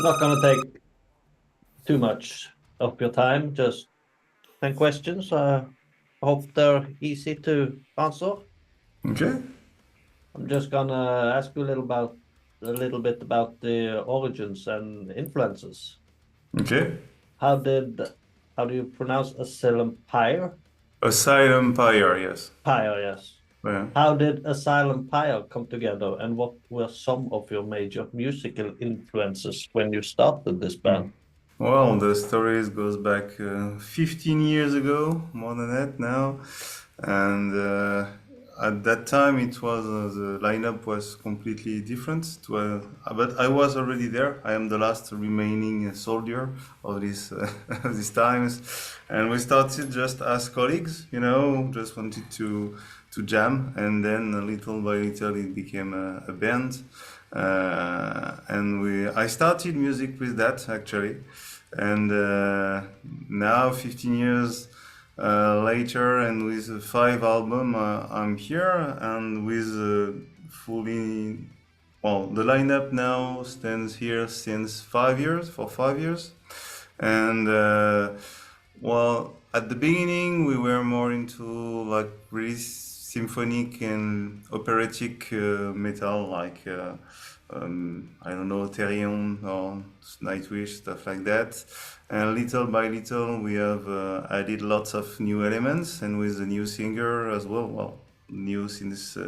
Not gonna take too much of your time, just 10 questions. I hope they're easy to answer. Okay. I'm just gonna ask you a little bit about the origins and influences. Okay. How did how do you pronounce Asylum Pyre? Asylum Pyre, yes. Pyre, yes. Yeah. How did Asylum Pyre come together, and what were some of your major musical influences when you started this Hmm. band? Well, the stories goes back 15 years ago, more than that now, and at that time it was the lineup was completely different. But I was already there. I am the last remaining soldier of this of these times, and we started just as colleagues. Just wanted to jam, and then little by little it became a band. And I started music with that actually, and now 15 years later, and with five albums, I'm here, and with fully, well, the lineup now stands here since 5 years, for 5 years, and well, at the beginning we were more into like really symphonic and operatic metal, like I don't know, Therion or Nightwish, stuff like that. And little by little, we have added lots of new elements, and with the new singer as well. Well, new since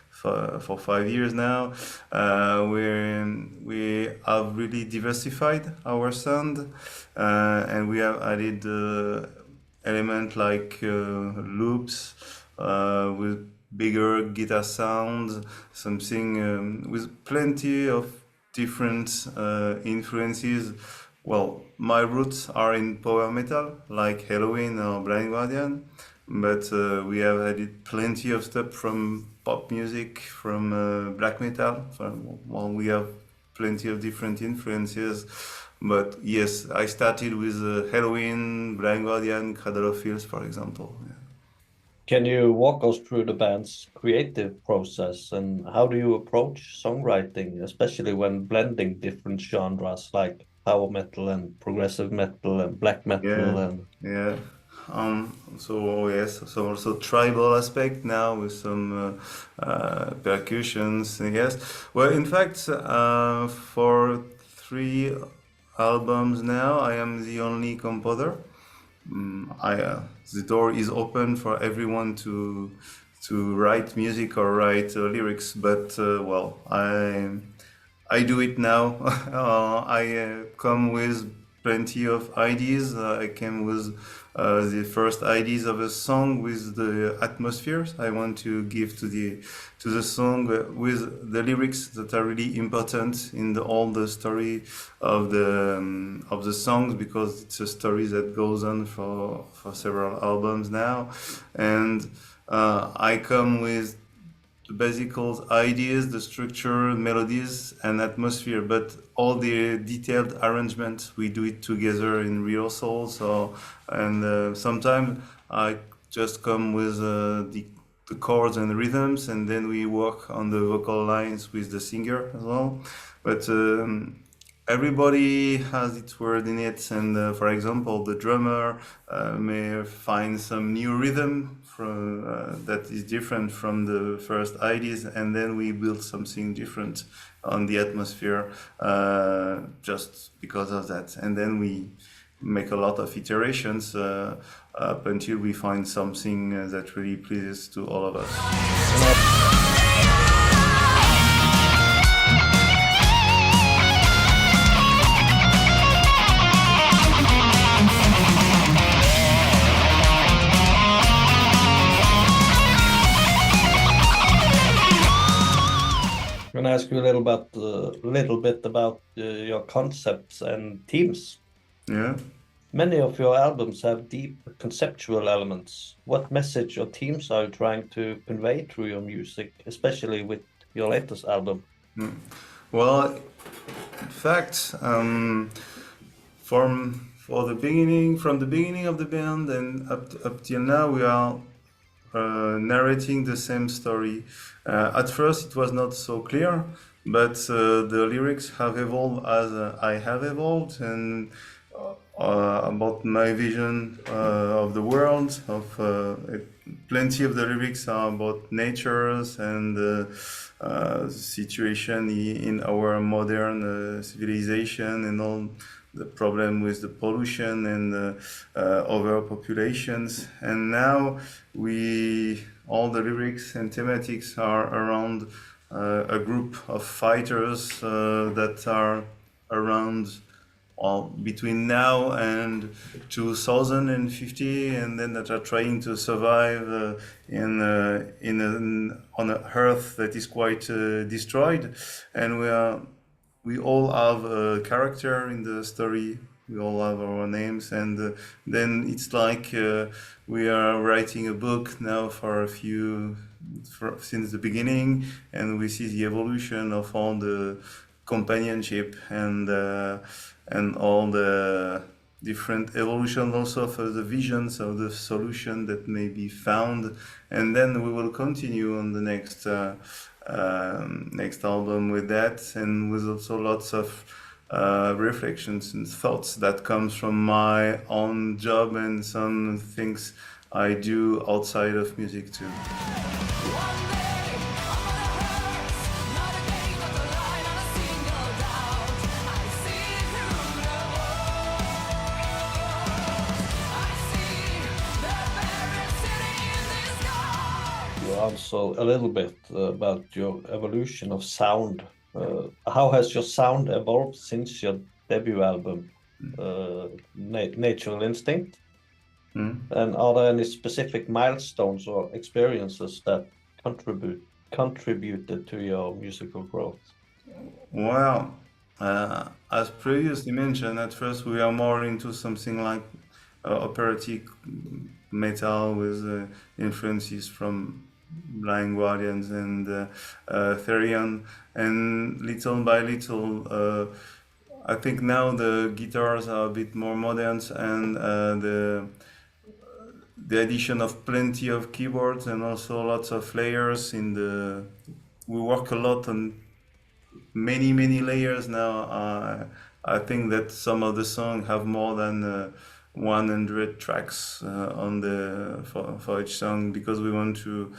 for 5 years now. We have really diversified our sound, and we have added element like loops with bigger guitar sounds, something with plenty of different influences. Well, my roots are in power metal, like Halloween or Blind Guardian, but we have added plenty of stuff from pop music, from black metal. Well, we have plenty of different influences. But yes, I started with Halloween, Blind Guardian, Cradle of Filth, for example. Yeah. Can you walk us through the band's creative process and how do you approach songwriting, especially when blending different genres like power metal and progressive metal and black Yeah, metal and yeah. So yes, so also tribal aspect now with some percussions. Yes. Well, in fact, for 3 albums now, I am the only composer. The door is open for everyone to write music or write lyrics, but well, I do it now. I come with plenty of ideas. I came with the first ideas of a song with the atmospheres I want to give to the song with the lyrics that are really important in all the story of the songs, because it's a story that goes on for several albums now, and I come with the basic ideas, the structure, melodies, and atmosphere, but all the detailed arrangement we do it together in rehearsals. And sometimes I just come with the chords and rhythms, and then we work on the vocal lines with the singer as well. But everybody has its word in it, and for example, the drummer may find some new rhythm that is different from the first ideas, and then we build something different on the atmosphere just because of that. And then we make a lot of iterations up until we find something that really pleases to all of us. I'm gonna ask you a little bit about your concepts and themes. Yeah. Many of your albums have deep conceptual elements. What message or themes are you trying to convey through your music, especially with your latest album? Well, in fact, from the beginning of the band and up till now, we are narrating the same story. At first, it was not so clear, but the lyrics have evolved as I have evolved, and about my vision of the world. Plenty of the lyrics are about natures and situation in our modern civilization and all the problem with the pollution and overpopulations. And now we all the lyrics and thematics are around a group of fighters that are around between now and 2050, and then that are trying to survive on an Earth that is quite destroyed, and we all have a character in the story. We all have our names, and then it's like we are writing a book now since the beginning, and we see the evolution of all the companionship and all the different evolution also for the visions of the solution that may be found, and then we will continue on the next album with that, and with also lots of reflections and thoughts that comes from my own job and some things I do outside of music too. You also a little bit about your evolution of sound. How has your sound evolved since your debut album, Natural Instinct? Mm. And are there any specific milestones or experiences that contributed to your musical growth? Well, as previously mentioned, at first we are more into something like operatic metal with influences from Blind Guardians and Therion, and little by little, I think now the guitars are a bit more modern, and the addition of plenty of keyboards and also lots of layers in the. We work a lot on many layers now. I think that some of the songs have more than 100 tracks on the for each song, because we want to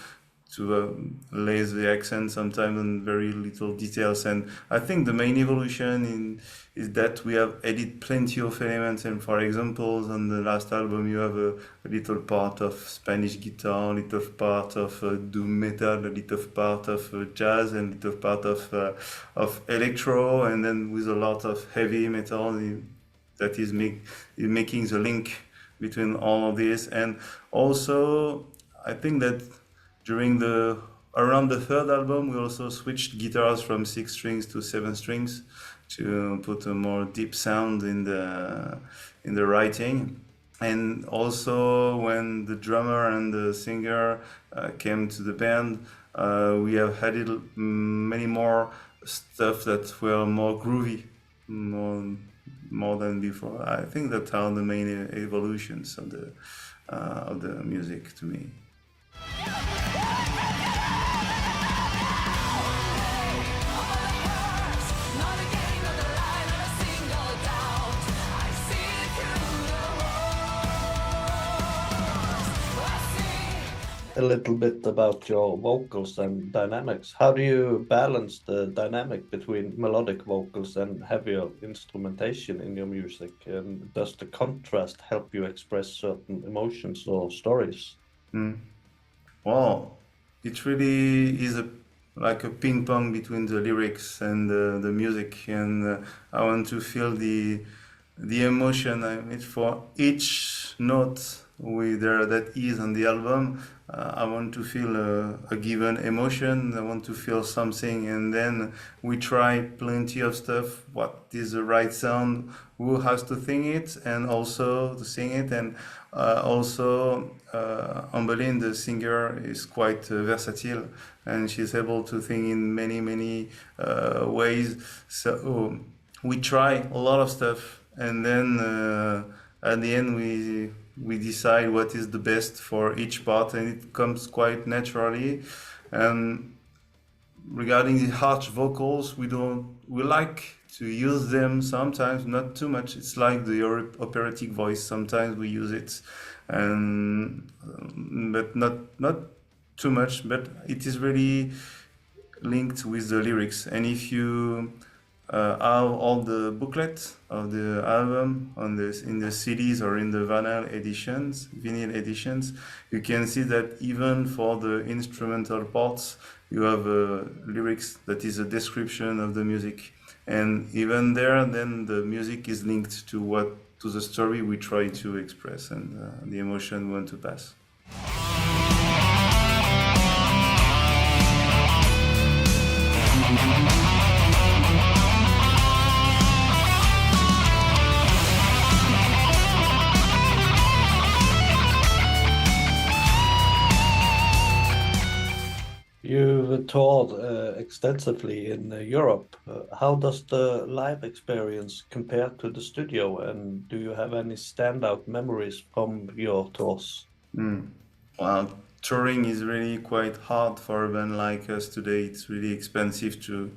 lay the accent sometimes on very little details. And I think the main evolution is that we have added plenty of elements. And for example, on the last album, you have a little part of Spanish guitar, a little part of doom metal, a little part of jazz, and a little part of electro, and then with a lot of heavy metal that is making the link between all of this. And also, I think that during around the third album, we also switched guitars from 6 strings to 7 strings to put a more deep sound in the writing. And also, when the drummer and the singer came to the band, we have added many more stuff that were more groovy, more than before. I think that are the main evolutions of the music to me. A little bit about your vocals and dynamics. How do you balance the dynamic between melodic vocals and heavier instrumentation in your music? And does the contrast help you express certain emotions or stories? Mm. Well, it really is like a ping pong between the lyrics and the music, and I want to feel the emotion. I mean, for each note that is on the album, I want to feel a given emotion. I want to feel something, and then we try plenty of stuff. What is the right sound? Who has to sing it, and also to sing it, and also Ambeline, the singer, is quite versatile, and she's able to sing in many ways. So we try a lot of stuff, and then at the end we decide what is the best for each part, and it comes quite naturally. And regarding the harsh vocals, we like to use them sometimes, not too much. It's like the operatic voice. Sometimes we use it, and but not too much. But it is really linked with the lyrics. And if you have all the booklets of the album on this in the CDs or in the vinyl editions, you can see that even for the instrumental parts, you have lyrics that is a description of the music, and even there, then the music is linked to the story we try to express and the emotion we want to pass. You've toured extensively in Europe. How does the live experience compare to the studio, and do you have any standout memories from your tours? Mm. Well, touring is really quite hard for a band like us today. It's really expensive to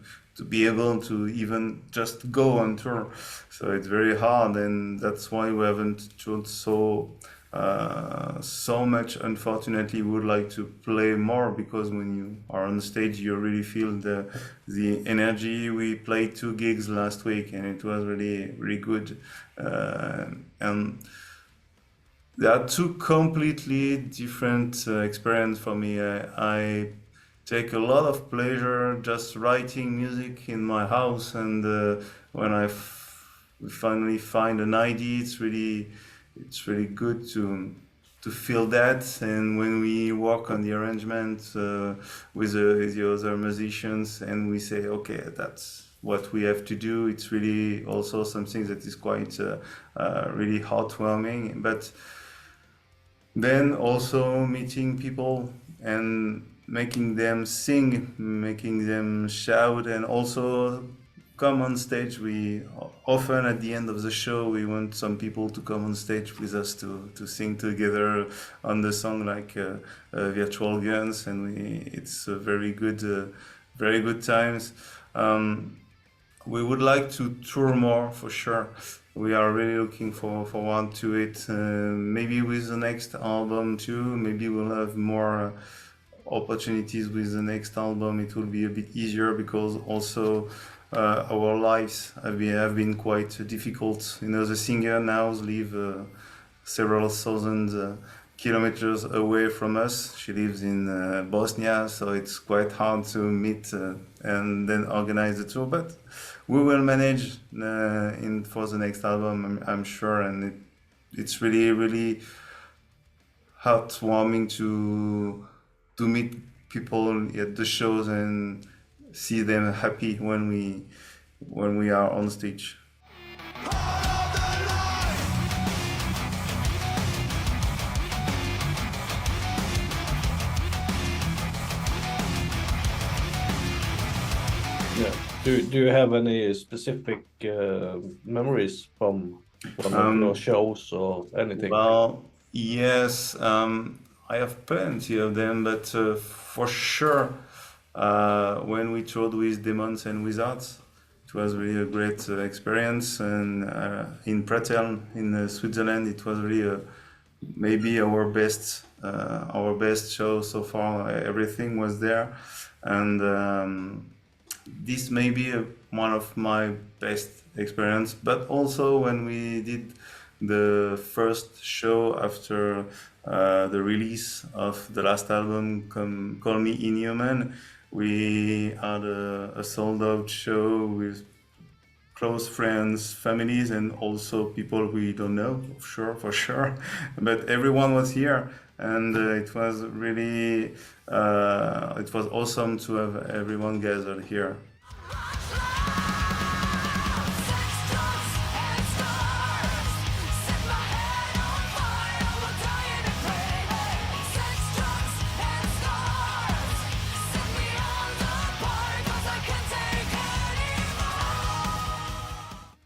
be able to even just go on tour. So it's very hard, and that's why we haven't toured so much. Unfortunately, we would like to play more because when you are on stage, you really feel the energy. We played 2 gigs last week, and it was really good. And there are two completely different experience for me. I take a lot of pleasure just writing music in my house, and when we finally find an idea, it's really good to feel that. And when we work on the arrangement with the other musicians, and we say, okay, that's what we have to do. It's really also something that is quite really heartwarming. But then also meeting people and making them sing, making them shout, and also come on stage. We often at the end of the show we want some people to come on stage with us to sing together on the song like Virtual Guns, and it's a very good times. We would like to tour more for sure. We are really looking forward to it. Maybe with the next album too. Maybe we'll have more opportunities with the next album. It will be a bit easier because also our lives have been quite difficult. You know, the singer now live several thousand kilometers away from us. She lives in Bosnia, so it's quite hard to meet and then organize the tour. But we will manage for the next album, I'm sure, and it's really heartwarming to meet people at the shows and see them happy when we are on stage. Yeah. Do you have any specific memories from one of your shows or anything? Well, yes, I have plenty of them, but for sure, when we toured with Demons and Wizards, it was really a great experience. And in Pratel in Switzerland, it was really maybe our best show so far. Everything was there, and this may be one of my best experience. But also when we did the first show after the release of the last album, Call Me Inhuman, we had a sold out show with close friends, families, and also people we don't know, for sure. But everyone was here, and it was really, it was awesome to have everyone gathered here.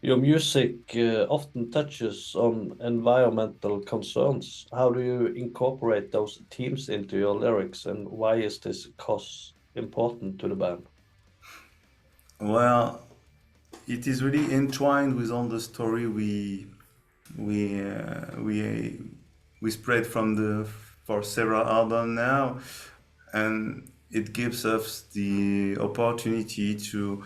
Your music often touches on environmental concerns. How do you incorporate those themes into your lyrics, and why is this important to the band? Well, it is really entwined with all the story we we spread from the for several albums now, and it gives us the opportunity to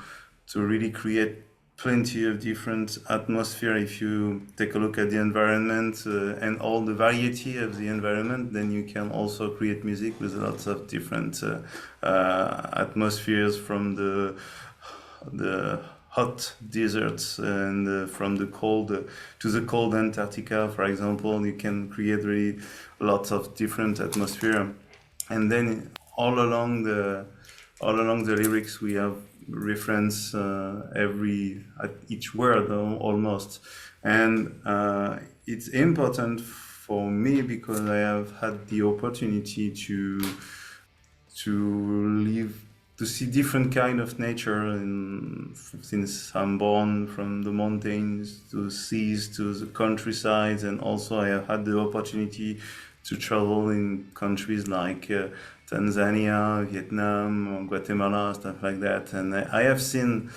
really create plenty of different atmosphere. If you take a look at the environment and all the variety of the environment, then you can also create music with lots of different atmospheres, from the hot deserts and from the cold to the cold Antarctica, for example. You can create really lots of different atmosphere, and then all along the lyrics we have reference every at each word almost, and it's important for me because I have had the opportunity to live to see different kind of nature since I'm born, from the mountains to seas to the countryside, and also I have had the opportunity to travel in countries like Tanzania, Vietnam, Guatemala, stuff like that, and I have seen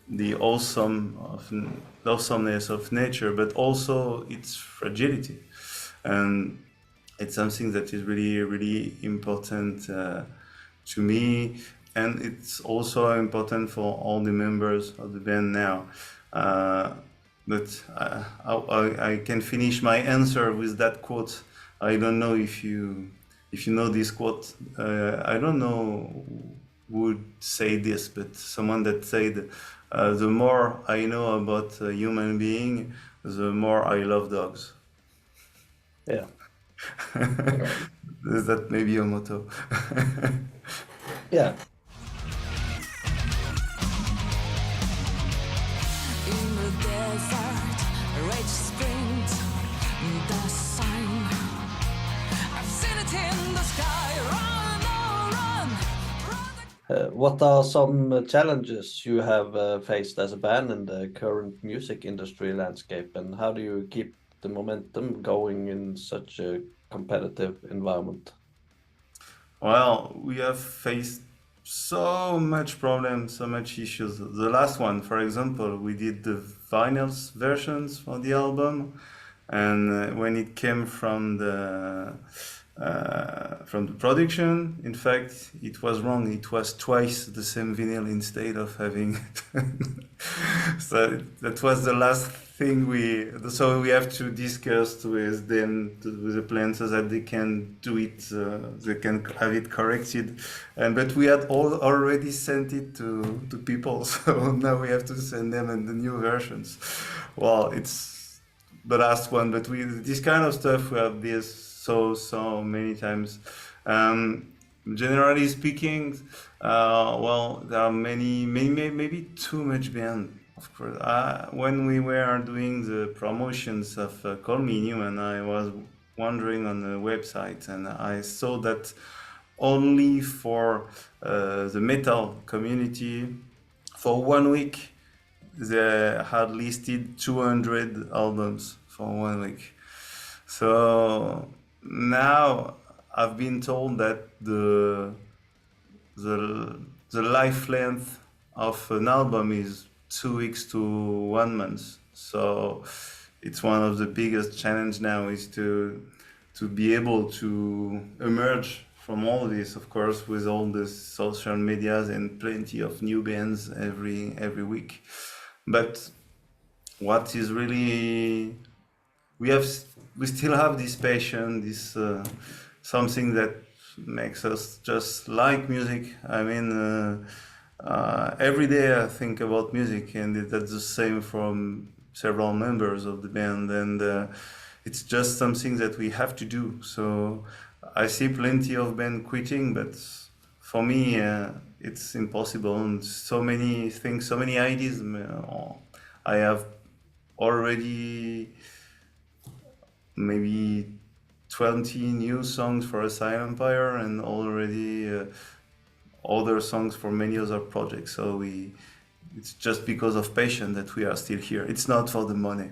the awesomeness of nature, but also its fragility, and it's something that is really really important to me, and it's also important for all the members of the band now. But I can finish my answer with that quote. I don't know if you know this quote. I don't know who would say this, but someone that said, "The more I know about a human being, the more I love dogs." Yeah. That may be a motto. Yeah. In the desert, rage sprint, the sign. I've seen it in the sky. Run, oh, run, run. What are some challenges you have faced as a band in the current music industry landscape, and how do you keep the momentum going in such a competitive environment? Well, we have faced so much problems, so much issues. The last one, for example, we did the vinyls versions for the album, and when it came from the production, in fact, it was wrong. It was twice the same vinyl instead of having. So that was the last thing so we have to discuss with them, with the plant, so that they can do it, they can have it corrected, and but we had already sent it to people, so now we have to send them the new versions. Well, it's the last one, but this kind of stuff we have this so many times. Generally speaking, well, there are maybe too much band. Of course, when we were doing the promotions of Call Me Newman, I was wandering on the website and I saw that only for the metal community, for 1 week, they had listed 200 albums for 1 week. So now I've been told that the life length of an album is 2 weeks to 1 month. So it's one of the biggest challenge now is to be able to emerge from all this, of course, with all the social medias and plenty of new bands every week. But what is really we still have this passion, this something that makes us just like music. I mean, every day I think about music, and that's the same from several members of the band, and it's just something that we have to do. So I see plenty of band quitting, but for me, it's impossible. And so many things, so many ideas. I have already maybe 20 new songs for Asylum Pyre, and already other songs for many other projects. So it's just because of passion that we are still here. It's not for the money.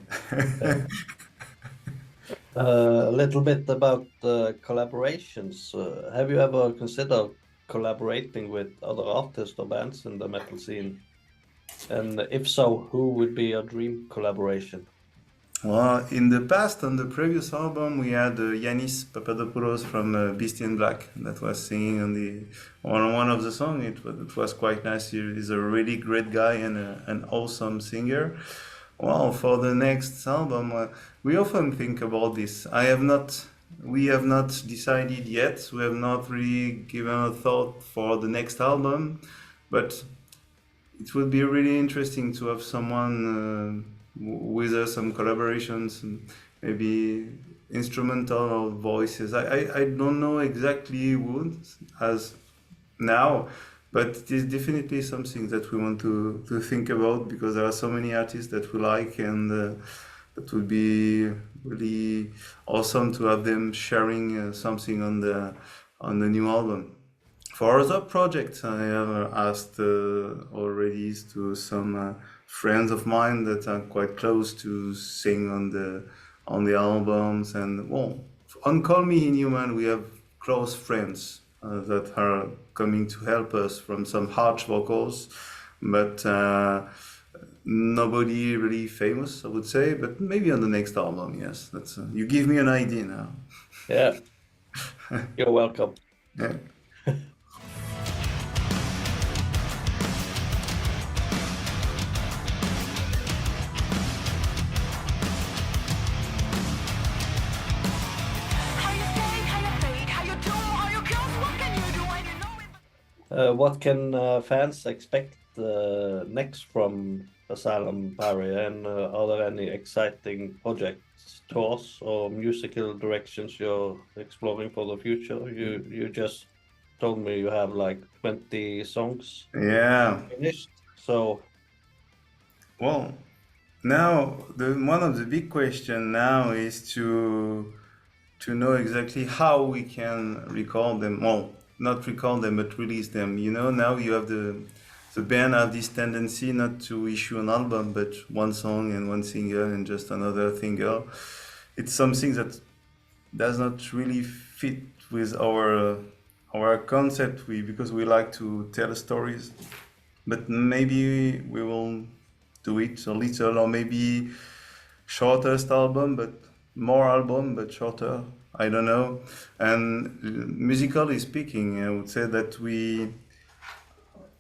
A little bit about collaborations. Have you ever considered collaborating with other artists or bands in the metal scene? And if so, who would be your dream collaboration? Well, in the past, on the previous album, we had Yanis Papadopoulos from Beastie in Black that was singing on one of the songs. It was quite nice. He's a really great guy and an awesome singer. Well, for the next album, we often think about this. We have not decided yet. We have not really given a thought for the next album, but it would be really interesting to have someone with us, some collaborations, maybe instrumental or voices. I don't know exactly who as now, but it is definitely something that we want to think about because there are so many artists that we like, and that would be really awesome to have them sharing something on the new album. For other projects, I have asked already to some friends of mine that are quite close to sing on the albums, and well, on Call Me Inhuman, we have close friends that are coming to help us from some harsh vocals, but nobody really famous, I would say. But maybe on the next album, yes. That's you give me an idea now. Yeah, you're welcome. Yeah. How you stay, how you fade, how you do, how you come, what can you do when you know it? What can fans expect next from Asylum Pyre, and are there any exciting projects, tours, or musical directions you're exploring for the future? You just told me you have like 20 songs Yeah. finished, so Well, now one of the big question now is to know exactly how we can record them. Well, not record them, but release them. You know, now you have the band have this tendency not to issue an album, but one song and one single and just another single. It's something that does not really fit with our concept. Because we like to tell stories, but maybe we will do it a little, or maybe shortest album, but more album, but shorter. I don't know. And musically speaking, I would say that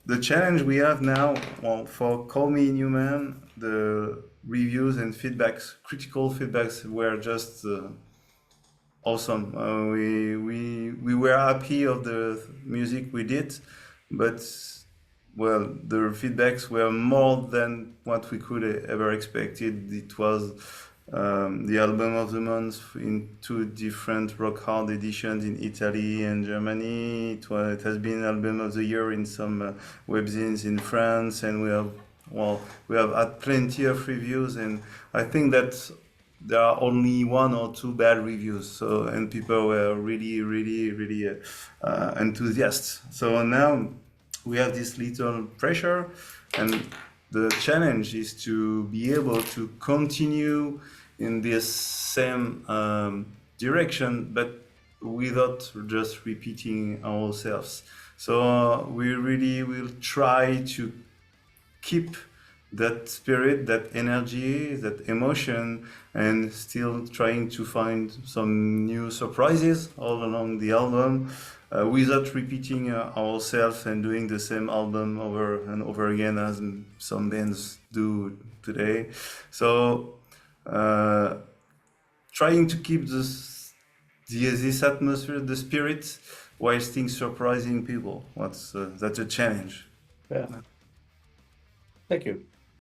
the challenge we have now, well, for Call Me Inhuman, the reviews and feedbacks, critical feedbacks were just awesome. We were happy of the music we did, but well, the feedbacks were more than what we could ever expected. It was the album of the month in two different rock hard editions in Italy and Germany. It has been album of the year in some webzines in France, and we have had plenty of reviews, and I think that there are only one or two bad reviews. So, and people were really enthusiastic. So now we have this little pressure, and the challenge is to be able to continue in this same direction, but without just repeating ourselves. So we really will try to keep that spirit, that energy, that emotion, and still trying to find some new surprises all along the album, without repeating ourselves and doing the same album over and over again as some bands do today. So trying to keep this atmosphere, the spirit, while still surprising people. That's a challenge. yeah. Thank you.